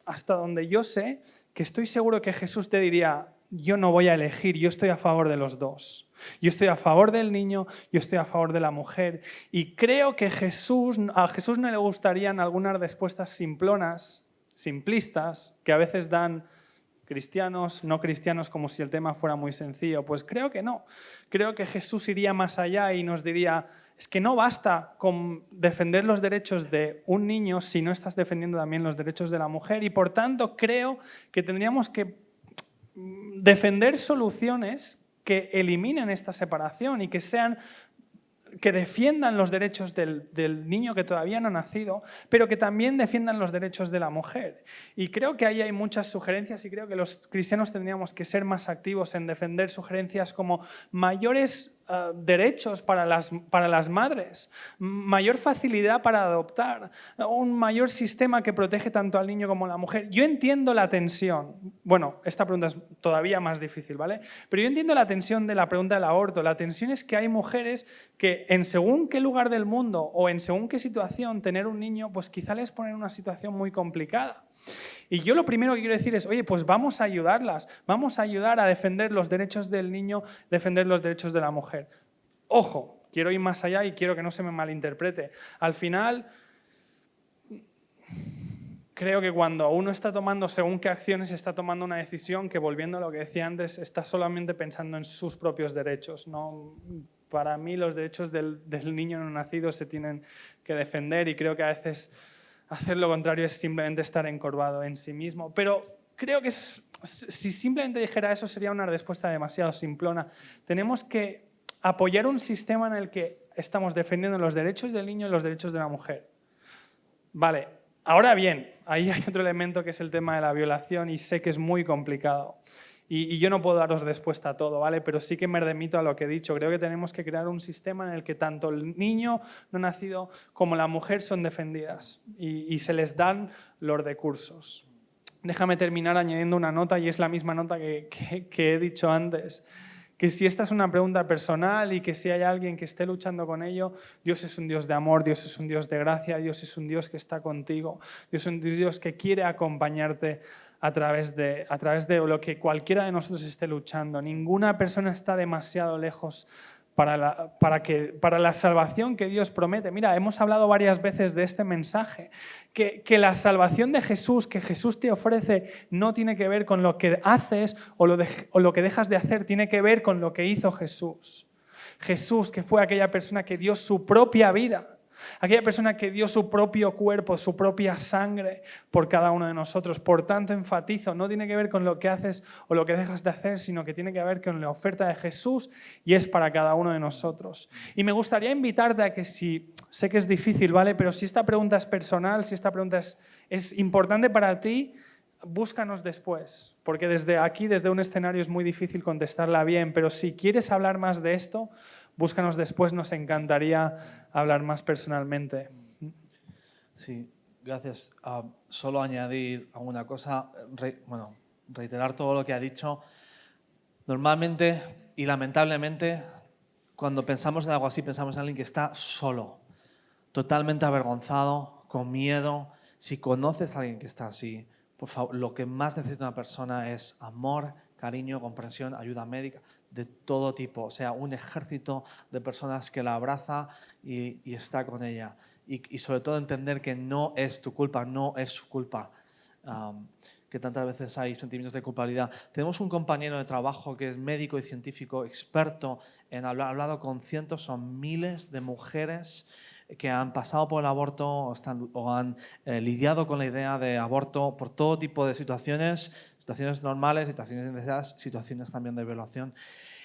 hasta donde yo sé, que estoy seguro que Jesús te diría, yo no voy a elegir, yo estoy a favor de los dos. Yo estoy a favor del niño, yo estoy a favor de la mujer. Y creo que a Jesús no le gustarían algunas respuestas simplonas, simplistas, que a veces dan cristianos, no cristianos, como si el tema fuera muy sencillo. Pues creo que no. Creo que Jesús iría más allá y nos diría, es que no basta con defender los derechos de un niño si no estás defendiendo también los derechos de la mujer. Y por tanto creo que tendríamos que defender soluciones que eliminen esta separación y que defiendan los derechos del niño que todavía no ha nacido, pero que también defiendan los derechos de la mujer. Y creo que ahí hay muchas sugerencias y creo que los cristianos tendríamos que ser más activos en defender sugerencias como mayores derechos para las madres, mayor facilidad para adoptar, un mayor sistema que protege tanto al niño como a la mujer. Yo entiendo la tensión. Bueno, esta pregunta es todavía más difícil, ¿vale? Pero yo entiendo la tensión de la pregunta del aborto. La tensión es que hay mujeres que en según qué lugar del mundo o en según qué situación tener un niño, pues quizá les pone en una situación muy complicada. Y yo lo primero que quiero decir es, oye, pues vamos a ayudarlas, vamos a ayudar a defender los derechos del niño, defender los derechos de la mujer. Ojo, quiero ir más allá y quiero que no se me malinterprete. Al final, creo que cuando uno está tomando según qué acciones, está tomando una decisión que, volviendo a lo que decía antes, está solamente pensando en sus propios derechos, ¿no? Para mí los derechos del niño no nacido se tienen que defender y creo que a veces hacer lo contrario es simplemente estar encorvado en sí mismo. Pero creo que si simplemente dijera eso sería una respuesta demasiado simplona. Tenemos que apoyar un sistema en el que estamos defendiendo los derechos del niño y los derechos de la mujer. Vale, ahora bien, ahí hay otro elemento que es el tema de la violación y sé que es muy complicado. Y yo no puedo daros respuesta a todo, ¿vale? Pero sí que me remito a lo que he dicho. Creo que tenemos que crear un sistema en el que tanto el niño no nacido como la mujer son defendidas y se les dan los recursos. Déjame terminar añadiendo una nota, y es la misma nota que he dicho antes. Que si esta es una pregunta personal y que si hay alguien que esté luchando con ello, Dios es un Dios de amor, Dios es un Dios de gracia, Dios es un Dios que está contigo, Dios es un Dios que quiere acompañarte a través de lo que cualquiera de nosotros esté luchando. Ninguna persona está demasiado lejos para la salvación que Dios promete. Mira, hemos hablado varias veces de este mensaje, que la salvación de Jesús, que Jesús te ofrece, no tiene que ver con lo que haces o lo que dejas de hacer, tiene que ver con lo que hizo Jesús. Jesús, que fue aquella persona que dio su propia vida, aquella persona que dio su propio cuerpo, su propia sangre por cada uno de nosotros. Por tanto, enfatizo, no tiene que ver con lo que haces o lo que dejas de hacer, sino que tiene que ver con la oferta de Jesús y es para cada uno de nosotros. Y me gustaría invitarte a que, si sé que es difícil, ¿vale? Pero si esta pregunta es personal, si esta pregunta es importante para ti, búscanos después, porque desde aquí, desde un escenario, es muy difícil contestarla bien, pero si quieres hablar más de esto, búscanos después, nos encantaría hablar más personalmente. Sí, gracias. Solo añadir alguna cosa, reiterar todo lo que ha dicho. Normalmente y lamentablemente, cuando pensamos en algo así, pensamos en alguien que está solo, totalmente avergonzado, con miedo. Si conoces a alguien que está así, por favor, lo que más necesita una persona es amor, cariño, comprensión, ayuda médica, de todo tipo. O sea, un ejército de personas que la abraza y está con ella. Y sobre todo entender que no es tu culpa, no es su culpa. Que tantas veces hay sentimientos de culpabilidad. Tenemos un compañero de trabajo que es médico y científico, experto en hablar, ha hablado con cientos o miles de mujeres que han pasado por el aborto o han lidiado con la idea de aborto por todo tipo de situaciones, situaciones normales, situaciones indeseadas, situaciones también de violación.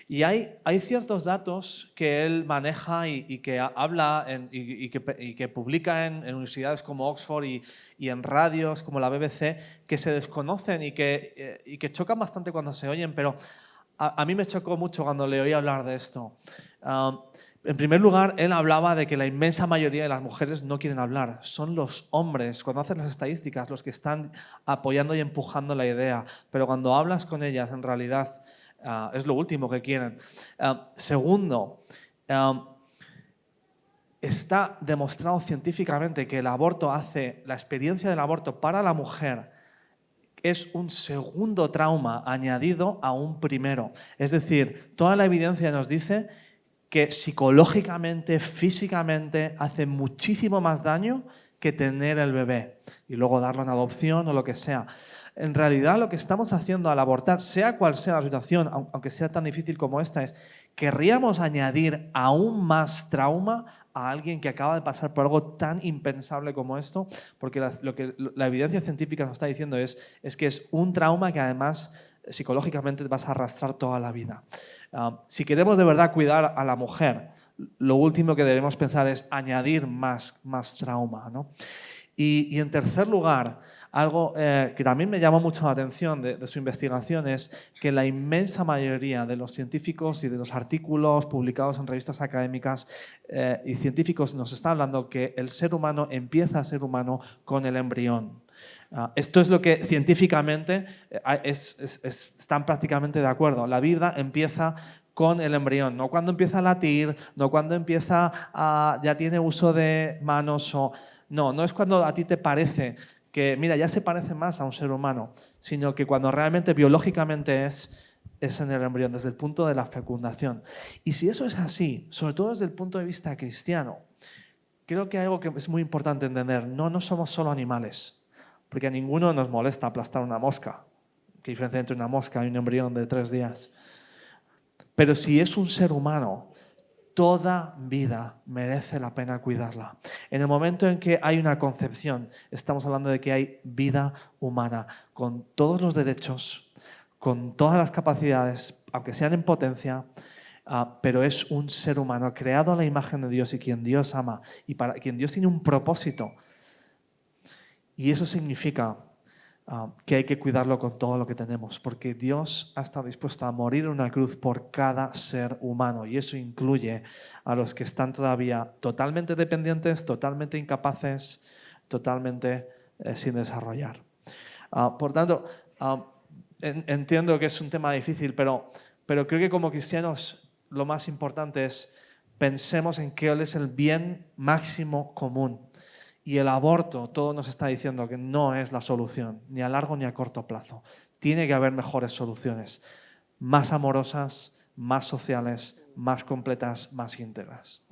Y hay ciertos datos que él maneja y que habla y que publica en universidades como Oxford y en radios como la BBC que se desconocen y que chocan bastante cuando se oyen, pero a mí me chocó mucho cuando le oí hablar de esto. En primer lugar, él hablaba de que la inmensa mayoría de las mujeres no quieren hablar. Son los hombres, cuando hacen las estadísticas, los que están apoyando y empujando la idea. Pero cuando hablas con ellas, en realidad es lo último que quieren. Segundo, está demostrado científicamente que el aborto la experiencia del aborto para la mujer es un segundo trauma añadido a un primero. Es decir, toda la evidencia nos dice que psicológicamente, físicamente, hace muchísimo más daño que tener el bebé y luego darlo en adopción o lo que sea. En realidad, lo que estamos haciendo al abortar, sea cual sea la situación, aunque sea tan difícil como esta, es querríamos añadir aún más trauma a alguien que acaba de pasar por algo tan impensable como esto, porque lo que la evidencia científica nos está diciendo es que es un trauma que además psicológicamente vas a arrastrar toda la vida. Si queremos de verdad cuidar a la mujer, lo último que debemos pensar es añadir más trauma, ¿no? Y en tercer lugar, algo que también me llamó mucho la atención de su investigación es que la inmensa mayoría de los científicos y de los artículos publicados en revistas académicas y científicos nos está hablando que el ser humano empieza a ser humano con el embrión. Esto es lo que científicamente están prácticamente de acuerdo. La vida empieza con el embrión, no cuando empieza a latir, no cuando ya tiene uso de manos o... No es cuando a ti te parece que, mira, ya se parece más a un ser humano, sino que cuando realmente biológicamente es en el embrión, desde el punto de la fecundación. Y si eso es así, sobre todo desde el punto de vista cristiano, creo que hay algo que es muy importante entender. No somos solo animales, porque a ninguno nos molesta aplastar una mosca. ¿Qué diferencia entre una mosca y un embrión de 3 días? Pero si es un ser humano, toda vida merece la pena cuidarla. En el momento en que hay una concepción, estamos hablando de que hay vida humana, con todos los derechos, con todas las capacidades, aunque sean en potencia, pero es un ser humano creado a la imagen de Dios y quien Dios ama y para quien Dios tiene un propósito. Y eso significa que hay que cuidarlo con todo lo que tenemos, porque Dios ha estado dispuesto a morir en una cruz por cada ser humano, y eso incluye a los que están todavía totalmente dependientes, totalmente incapaces, totalmente sin desarrollar. Por tanto, entiendo que es un tema difícil, pero creo que como cristianos lo más importante es pensemos en qué es el bien máximo común. Y el aborto, todo nos está diciendo que no es la solución, ni a largo ni a corto plazo. Tiene que haber mejores soluciones, más amorosas, más sociales, más completas, más íntegras.